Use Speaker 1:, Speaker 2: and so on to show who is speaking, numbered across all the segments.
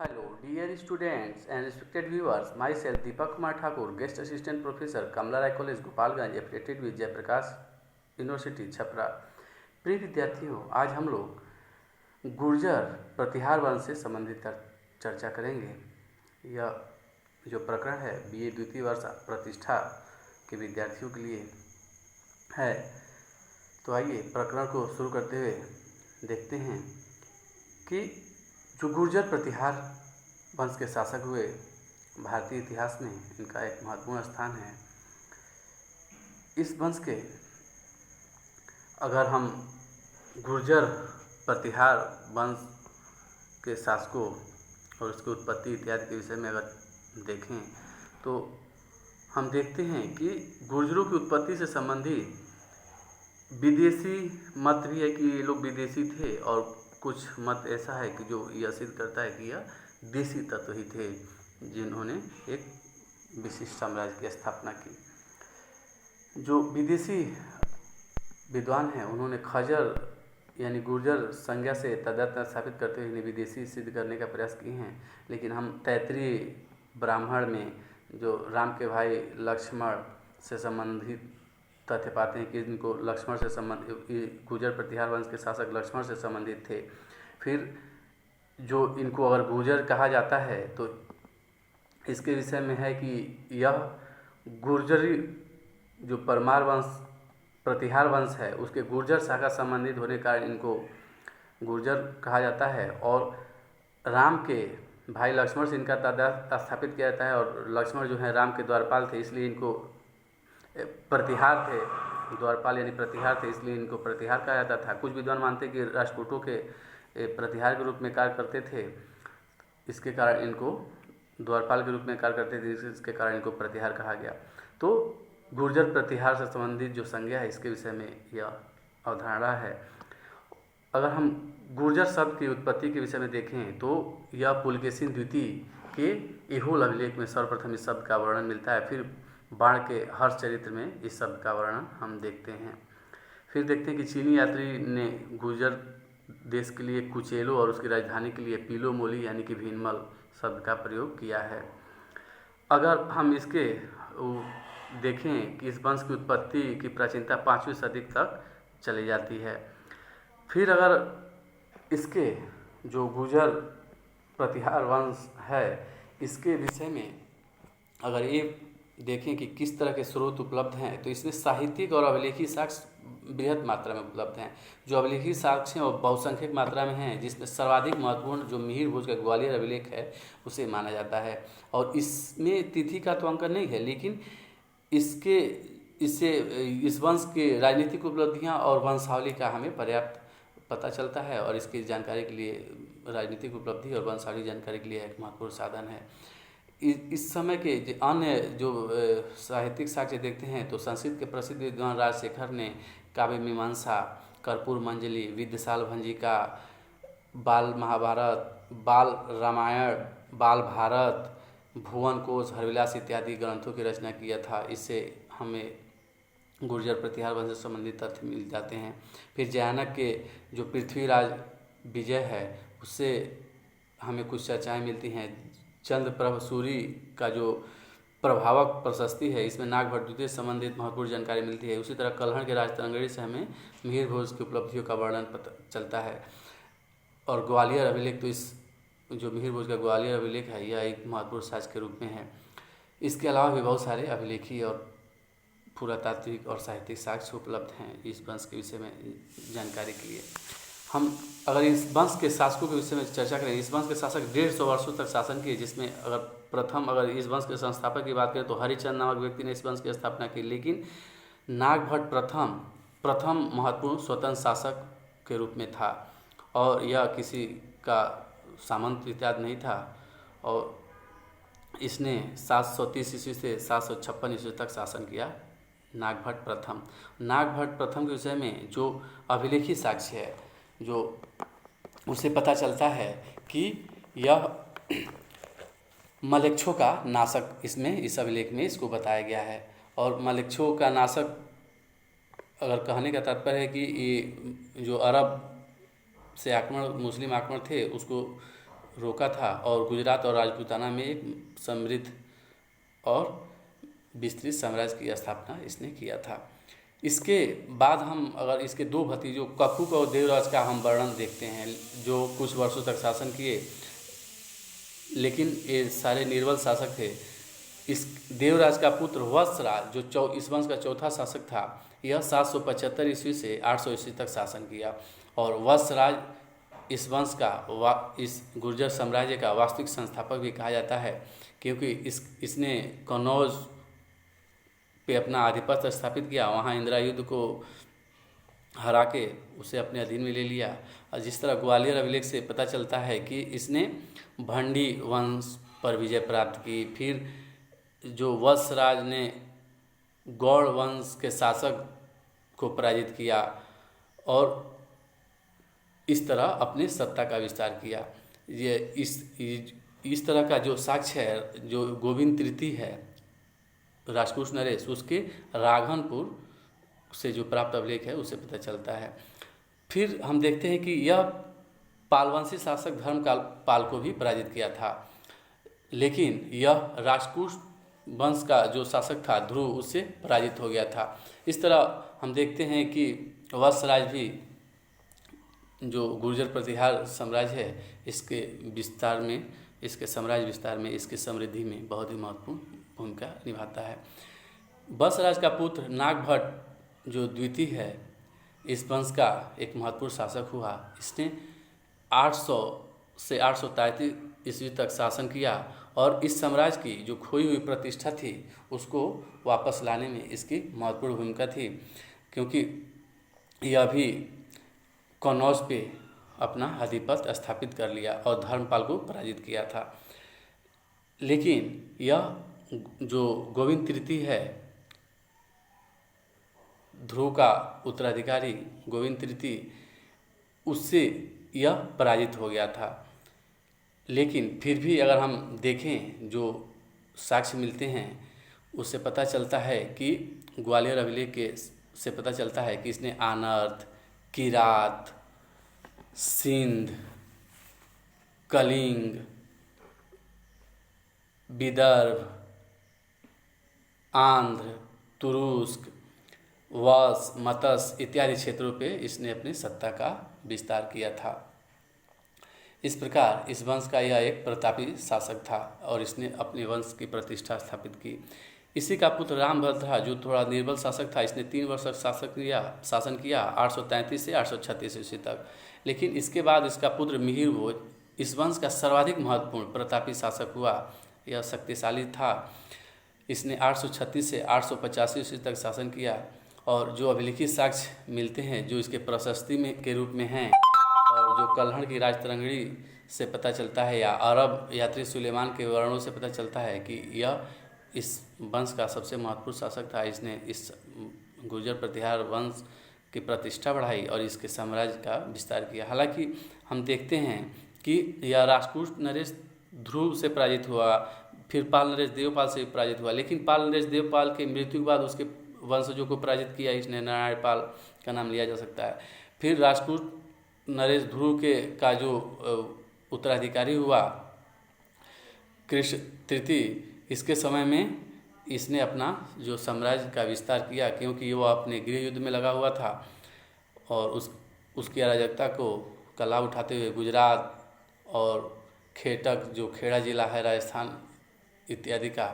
Speaker 1: Hello, dear students and respected viewers. Myself Deepak Kumar Thakur, Guest Assistant Professor, Kamla Rai College, Gopalganj, affiliated with Jayaprakash university Chhapra. प्रिय विद्यार्थियों, आज हम लोग गुर्जर प्रतिहार वंश से संबंधित चर्चा करेंगे। यह जो प्रकरण है बीए द्वितीय वर्ष प्रतिष्ठा के विद्यार्थियों के लिए है। तो आइए प्रकरण को शुरू करते हुए देखते हैं कि जो गुर्जर प्रतिहार वंश के शासक हुए भारतीय इतिहास में इनका एक महत्वपूर्ण स्थान है। इस वंश के अगर हम गुर्जर प्रतिहार वंश के शासकों और उसकी उत्पत्ति इत्यादि के विषय में अगर देखें तो हम देखते हैं कि गुर्जरों की उत्पत्ति से संबंधित विदेशी मत भी है कि ये लोग विदेशी थे, और कुछ मत ऐसा है कि जो यह सिद्ध करता है कि यह देशी तत्व ही थे जिन्होंने एक विशिष्ट साम्राज्य की स्थापना की। जो विदेशी विद्वान हैं उन्होंने खजर यानी गुर्जर संज्ञा से तदात्म्य स्थापित करते हुए इन्हें विदेशी सिद्ध करने का प्रयास किए हैं, लेकिन हम तैत्तिरीय ब्राह्मण में जो राम के भाई लक्ष्मण से संबंधित तथ्य पाते हैं कि इनको लक्ष्मण से संबंधित गुर्जर प्रतिहार वंश के शासक लक्ष्मण से संबंधित थे। फिर जो इनको अगर गुर्जर कहा जाता है तो इसके विषय में है कि यह गुर्जरी जो परमार वंश प्रतिहार वंश है उसके गुर्जर शाखा संबंधित होने के कारण इनको गुर्जर कहा जाता है। और राम के भाई लक्ष्मण से इनका तादाद स्थापित किया जाता है, और लक्ष्मण जो है राम के द्वारपाल थे इसलिए इनको प्रतिहार थे, द्वारपाल यानी प्रतिहार थे इसलिए इनको प्रतिहार कहा जाता था। कुछ विद्वान मानते कि राष्ट्रकूटों के प्रतिहार के रूप में कार्य करते थे, इसके कारण इनको द्वारपाल के रूप में कार्य करते थे, इसके कारण इनको प्रतिहार कहा गया। तो गुर्जर प्रतिहार से संबंधित जो संज्ञा है इसके विषय में यह अवधारणा है। अगर हम गुर्जर शब्द की उत्पत्ति के विषय में देखें तो यह पुलकेशिन द्वितीय के ऐहोल अभिलेख में सर्वप्रथम इस शब्द का वर्णन मिलता है। फिर बाण के हर्ष चरित्र में इस शब्द का वर्णन हम देखते हैं। फिर देखते हैं कि चीनी यात्री ने गुर्जर देश के लिए कुचेलो और उसकी राजधानी के लिए पीलो मोली यानी कि भीनमल शब्द का प्रयोग किया है। अगर हम इसके देखें कि इस वंश की उत्पत्ति की प्राचीनता 5वीं सदी तक चली जाती है। फिर अगर इसके जो गुर्जर प्रतिहार वंश है इसके विषय में अगर ये देखें कि किस तरह के स्रोत उपलब्ध हैं तो इसमें साहित्यिक और अभिलेखी साक्ष्य बृहत मात्रा में उपलब्ध हैं। जो अभिलेखी साक्ष्य हैं वो बहुसंख्यक मात्रा में हैं, जिसमें सर्वाधिक महत्वपूर्ण जो मिहिर भोज का ग्वालियर अभिलेख है उसे माना जाता है। और इसमें तिथि का तो अंकन नहीं है, लेकिन इससे इस वंश के राजनीतिक उपलब्धियां और वंशावली का हमें पर्याप्त पता चलता है, और इसकी जानकारी के लिए राजनीतिक उपलब्धि और वंशावली जानकारी के लिए एक महत्वपूर्ण साधन है। इस समय के अन्य जो साहित्यिक साक्ष्य देखते हैं तो संस्कृत के प्रसिद्ध विद्वान राजशेखर ने काव्य मीमांसा, कर्पूर मंजरी, विद्यशाल भंजिका, बाल महाभारत, बाल रामायण, बाल भारत, भुवन कोश, हरविलास इत्यादि ग्रंथों की रचना किया था। इससे हमें गुर्जर प्रतिहार वंश से संबंधित तथ्य मिल जाते हैं। फिर जयानक के जो पृथ्वीराज विजय है उससे हमें कुछ चर्चाएँ मिलती हैं। चंद्रप्रभ सूरी का जो प्रभावक प्रशस्ति है इसमें नागभट्ट द्वितीय से संबंधित महत्वपूर्ण जानकारी मिलती है। उसी तरह कल्हड़ के राजतरंगड़ी से हमें मिहिर भोज की उपलब्धियों का वर्णन पता चलता है। और ग्वालियर अभिलेख तो इस जो मिहिर भोज का ग्वालियर अभिलेख है यह एक महत्वपूर्ण साक्ष्य के रूप में है। इसके अलावा भी बहुत सारे अभिलेखी और पुरातात्विक और साहित्यिक साक्ष्य उपलब्ध हैं इस वंश के विषय में जानकारी के लिए। हम अगर इस वंश के शासकों के विषय में चर्चा करें, इस वंश के शासक 150 वर्षों तक शासन किए, जिसमें अगर इस वंश के संस्थापक की बात करें तो हरिचंद नामक व्यक्ति ने इस वंश की स्थापना की। लेकिन नागभट्ट प्रथम महत्वपूर्ण स्वतंत्र शासक के रूप में था, और यह किसी का सामंत इत्यादि नहीं था, और इसने 730 ईस्वी से 756 ईस्वी तक शासन किया। नागभट्ट प्रथम के विषय में जो अभिलेखी साक्ष्य है जो उसे पता चलता है कि यह मलेच्छों का नाशक इस अभिलेख में इसको बताया गया है। और मलेच्छों का नाशक अगर कहने का तात्पर्य है कि ये जो अरब से मुस्लिम आक्रमण थे उसको रोका था और गुजरात और राजपूताना में एक समृद्ध और विस्तृत साम्राज्य की स्थापना इसने किया था। इसके बाद हम अगर इसके दो भतीजों ककुक और देवराज का हम वर्णन देखते हैं, जो कुछ वर्षों तक शासन किए, लेकिन ये सारे निर्बल शासक थे। इस देवराज का पुत्र वत्सराज जो इस वंश का चौथा शासक था, यह 775 ईस्वी से 800 ईस्वी तक शासन किया। और वत्सराज इस वंश का इस गुर्जर साम्राज्य का वास्तविक संस्थापक भी कहा जाता है, क्योंकि इसने कन्नौज पे अपना आधिपत्य स्थापित किया, वहाँ इंदिरा युद्ध को हरा के उसे अपने अधीन में ले लिया। और जिस तरह ग्वालियर अभिलेख से पता चलता है कि इसने भंडी वंश पर विजय प्राप्त की। फिर जो वत्सराज ने गौड़ वंश के शासक को पराजित किया और इस तरह अपने सत्ता का विस्तार किया। ये इस तरह का जो साक्ष्य है, जो गोविंद तृतीय है राजपूत नरेश, उसके राघनपुर से जो प्राप्त अभिलेख है उससे पता चलता है। फिर हम देखते हैं कि यह पालवंशी शासक धर्मपाल को भी पराजित किया था, लेकिन यह राजपूत वंश का जो शासक था ध्रुव, उससे पराजित हो गया था। इस तरह हम देखते हैं कि वत्सराज भी जो गुर्जर प्रतिहार साम्राज्य है, इसके विस्तार में, इसके साम्राज्य विस्तार में, इसकी समृद्धि में बहुत ही महत्वपूर्ण भूमिका निभाता है। वत्सराज का पुत्र नागभट्ट जो द्वितीय है, इस वंश का एक महत्वपूर्ण शासक हुआ। इसने 800 से 833 ईस्वी तक शासन किया और इस साम्राज्य की जो खोई हुई प्रतिष्ठा थी उसको वापस लाने में इसकी महत्वपूर्ण भूमिका थी, क्योंकि यह भी कन्नौज पे अपना आधिपत्य स्थापित कर लिया और धर्मपाल को पराजित किया था। लेकिन यह जो गोविंद तृतीय है, ध्रुव का उत्तराधिकारी गोविंद तृतीय, उससे यह पराजित हो गया था। लेकिन फिर भी अगर हम देखें जो साक्ष्य मिलते हैं उससे पता चलता है कि ग्वालियर अभिलेख के से पता चलता है कि इसने आनर्त, किरात, सिंध, कलिंग, विदर्भ, आंध्र, तुरुस्क, वश, मत्स्य इत्यादि क्षेत्रों पे इसने अपनी सत्ता का विस्तार किया था। इस प्रकार इस वंश का यह एक प्रतापी शासक था और इसने अपने वंश की प्रतिष्ठा स्थापित की। इसी का पुत्र रामभद्र था, जो थोड़ा निर्बल शासक था। इसने 3 वर्ष तक शासन किया 833 से 836 ईस्वी तक। लेकिन इसके बाद इसका पुत्र मिहिर भोज इस वंश का सर्वाधिक महत्वपूर्ण प्रतापी शासक हुआ। यह शक्तिशाली था। इसने 836 से 885 ईस्वी तक शासन किया और जो अभिलिखित साक्ष्य मिलते हैं जो इसके प्रशस्ति में के रूप में हैं, और जो कल्हड़ की राजतरंगिणी से पता चलता है या अरब यात्री सुलेमान के वर्णों से पता चलता है कि यह इस वंश का सबसे महत्वपूर्ण शासक था। इसने इस गुर्जर प्रतिहार वंश की प्रतिष्ठा बढ़ाई और इसके साम्राज्य का विस्तार किया। हालांकि हम देखते हैं कि यह राजपूत नरेश ध्रुव से पराजित हुआ, फिर पाल नरेश देवपाल से पराजित हुआ, लेकिन पाल नरेश देवपाल के मृत्यु के बाद उसके वंशजों को पराजित किया इसने, नारायण पाल का नाम लिया जा सकता है। फिर राजपूत नरेश ध्रुव के का जो उत्तराधिकारी हुआ कृष्ण तृतीय, इसके समय में इसने अपना जो साम्राज्य का विस्तार किया, क्योंकि वो अपने गृह युद्ध में लगा हुआ था और उसकी अराजकता का लाभ उठाते हुए गुजरात और खेटक जो खेड़ा जिला है राजस्थान इत्यादि का,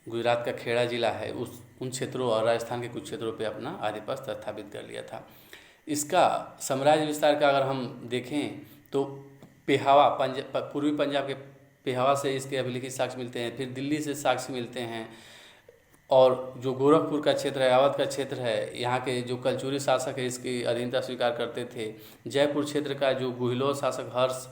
Speaker 1: गुजरात का खेड़ा जिला है, उन क्षेत्रों और राजस्थान के कुछ क्षेत्रों पे अपना आधिपत्य स्थापित कर लिया था। इसका साम्राज्य विस्तार का अगर हम देखें तो पेहावा पूर्वी पंजाब के पेहावा से इसके अभिलिखित साक्ष्य मिलते हैं, फिर दिल्ली से साक्ष्य मिलते हैं, और जो गोरखपुर का क्षेत्र है, अवध का क्षेत्र है, यहाँ के जो कलचुरी शासक है इसकी अधीनता स्वीकार करते थे। जयपुर क्षेत्र का जो गुहिलोर शासक हर्ष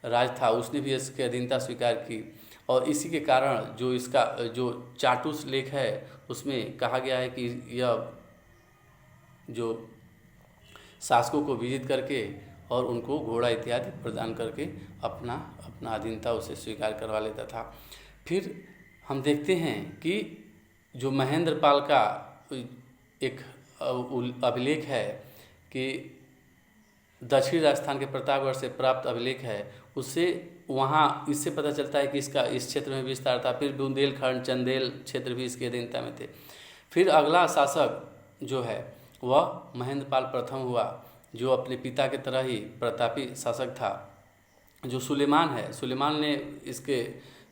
Speaker 1: राज था उसने भी इसकी अधीनता स्वीकार की, और इसी के कारण जो इसका जो चाटुस लेख है उसमें कहा गया है कि यह जो शासकों को विजित करके और उनको घोड़ा इत्यादि प्रदान करके अपना अधीनता उसे स्वीकार करवा लेता था। फिर हम देखते हैं कि जो महेंद्र पाल का एक अभिलेख है कि दक्षिण राजस्थान के प्रतापगढ़ से प्राप्त अभिलेख है, उससे वहाँ इससे पता चलता है कि इसका इस क्षेत्र में विस्तार था। फिर बुंदेलखंड, चंदेल क्षेत्र भी इसके अधीनता में थे। फिर अगला शासक जो है वह महेंद्रपाल प्रथम हुआ, जो अपने पिता की तरह ही प्रतापी शासक था। जो सुलेमान है, सुलेमान ने इसके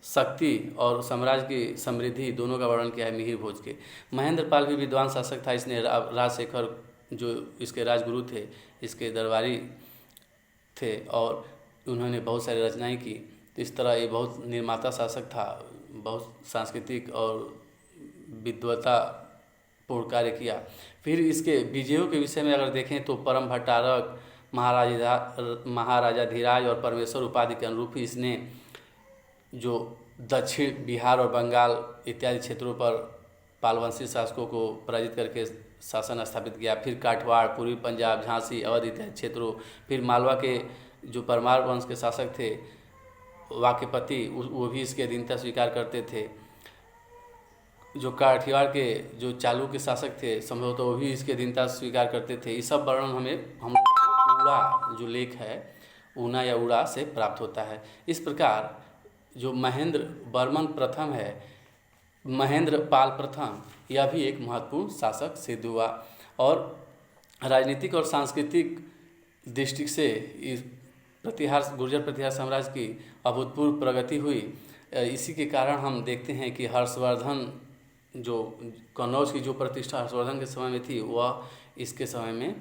Speaker 1: शक्ति और साम्राज्य की समृद्धि दोनों का वर्णन किया है मिहिर भोज के। महेंद्रपाल भी विद्वान शासक था। इसने राजशेखर जो इसके राजगुरु थे, इसके दरबारी थे और उन्होंने बहुत सारी रचनाएं की। तो इस तरह ये बहुत निर्माता शासक था, बहुत सांस्कृतिक और विद्वता पूर्ण कार्य किया। फिर इसके विजयों के विषय में अगर देखें तो परम भट्टारक, महाराजाधिराज और परमेश्वर उपाधि के अनुरूप ही इसने जो दक्षिण बिहार और बंगाल इत्यादि क्षेत्रों पर पालवंशी शासकों को पराजित करके शासन स्थापित किया। फिर काठवाड़, पूर्वी पंजाब, झांसी, अवध इत्यादि क्षेत्रों, फिर मालवा के जो परमार वंश के शासक थे वाक्यपति, वो भी इसके अधीनता स्वीकार करते थे। जो काठियावाड़ के जो चालू के शासक थे संभवतः वो भी इसके अधीनता स्वीकार करते थे। ये सब वर्णन हम लोग को उड़ा जो लेख है, ऊना या उड़ा से प्राप्त होता है। इस प्रकार जो महेंद्र वर्मन प्रथम है, महेंद्रपाल प्रथम, यह भी एक महत्वपूर्ण शासक सिद्ध हुआ। और राजनीतिक और सांस्कृतिक दृष्टि से इस गुर्जर प्रतिहार साम्राज्य की अभूतपूर्व प्रगति हुई। इसी के कारण हम देखते हैं कि हर्षवर्धन, जो कन्नौज की जो प्रतिष्ठा हर्षवर्धन के समय में थी, वह इसके समय में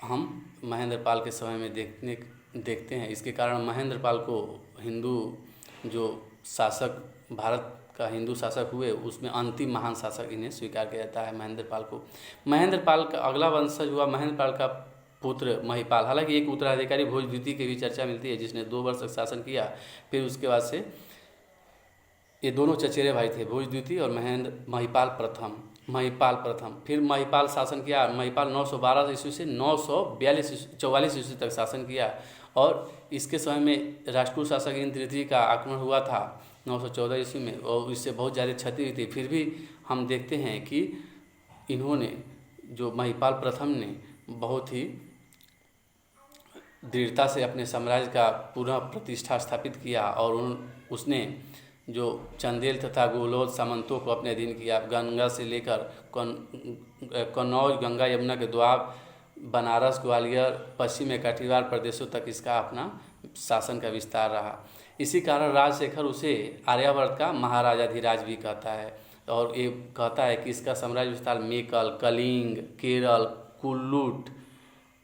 Speaker 1: हम महेंद्रपाल के समय में देखते हैं। इसके कारण महेंद्रपाल को हिंदू जो शासक, भारत का हिंदू शासक हुए, उसमें अंतिम महान शासक इन्हें स्वीकार किया जाता है महेंद्रपाल को। महेंद्रपाल का अगला वंशज हुआ महेंद्रपाल का पुत्र महिपाल। हालांकि एक उत्तराधिकारी भोज द्वितीय की भी चर्चा मिलती है, जिसने 2 वर्ष तक शासन किया। फिर उसके बाद से ये दोनों चचेरे भाई थे, भोज द्वितीय और महिपाल प्रथम। फिर महिपाल शासन किया। महिपाल 912 ईस्वी से 944 ईस्वी तक शासन किया। और इसके समय में राष्ट्रकूट शासक इंद्र तृतीय का आक्रमण हुआ था 914 ईस्वी में, और इससे बहुत ज़्यादा क्षति हुई थी। फिर भी हम देखते हैं कि इन्होंने, जो महिपाल प्रथम ने, बहुत ही दृढ़ता से अपने साम्राज्य का पुनः प्रतिष्ठा स्थापित किया। और उसने जो चंदेल तथा गोलोद सामंतों को अपने अधीन किया। गंगा से लेकर कन्नौज, गंगा यमुना के द्वाब, बनारस, ग्वालियर, पश्चिम में काठियावाड़ प्रदेशों तक इसका अपना शासन का विस्तार रहा। इसी कारण राजशेखर उसे आर्यावर्त का महाराजाधिराज भी कहता है। और ये कहता है कि इसका साम्राज्य विस्तार मेकल, कलिंग, केरल, कुल्लूट,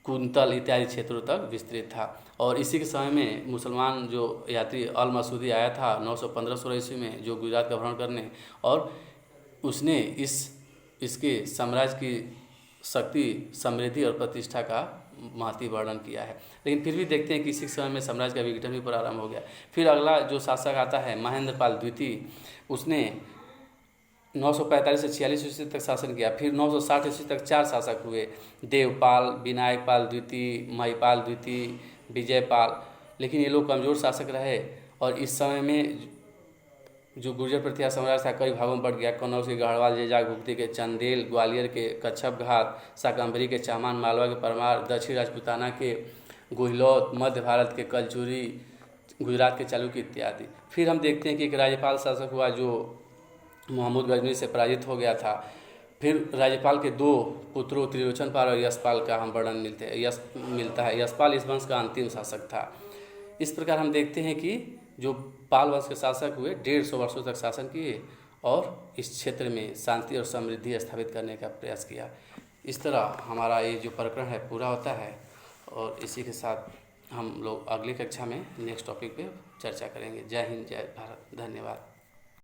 Speaker 1: कुंतल इत्यादि क्षेत्रों तक विस्तृत था। और इसी के समय में मुसलमान जो यात्री अल मसूदी आया था 915-16 ईस्वी में, जो गुजरात का भ्रमण करने, और उसने इसके साम्राज्य की शक्ति, समृद्धि और प्रतिष्ठा का महती वर्णन किया है। लेकिन फिर भी देखते हैं कि इसी समय में साम्राज्य का विघटन भी प्रारंभ हो गया। फिर अगला जो शासक आता है महेंद्रपाल द्वितीय, उसने 945 से 46 ईस्वी तक शासन किया। फिर 960 ईस्वी तक 4 शासक हुए, देवपाल, विनायकपाल द्वितीय, महिपाल द्वितीय, विजयपाल। लेकिन ये लोग कमज़ोर शासक रहे। और इस समय में जो गुर्जर प्रतिहार साम्राज्य था कई भागों में बढ़ गया। कन्नौज के गढ़वाल, जेजाग भुक्ति के चंदेल, ग्वालियर के कच्छप घाट, शाकंभरी के चामान, मालवा के परमार, दक्षिण राजपूताना के गुहिलौत, मध्य भारत के कलचुरी, गुजरात के चालुक्य इत्यादि। फिर हम देखते हैं कि एक राज्यपाल शासक हुआ जो महमूद गजनी से पराजित हो गया था। फिर राज्यपाल के 2 पुत्रों त्रिलोचनपाल और यशपाल का हम वर्णन मिलता है। यशपाल इस वंश का अंतिम शासक था। इस प्रकार हम देखते हैं कि जो पाल वंश के शासक हुए 150 वर्षों तक शासन किए और इस क्षेत्र में शांति और समृद्धि स्थापित करने का प्रयास किया। इस तरह हमारा ये जो प्रकरण है पूरा होता है। और इसी के साथ हम लोग अगली कक्षा में नेक्स्ट टॉपिक पे चर्चा करेंगे। जय हिंद, जय भारत, धन्यवाद।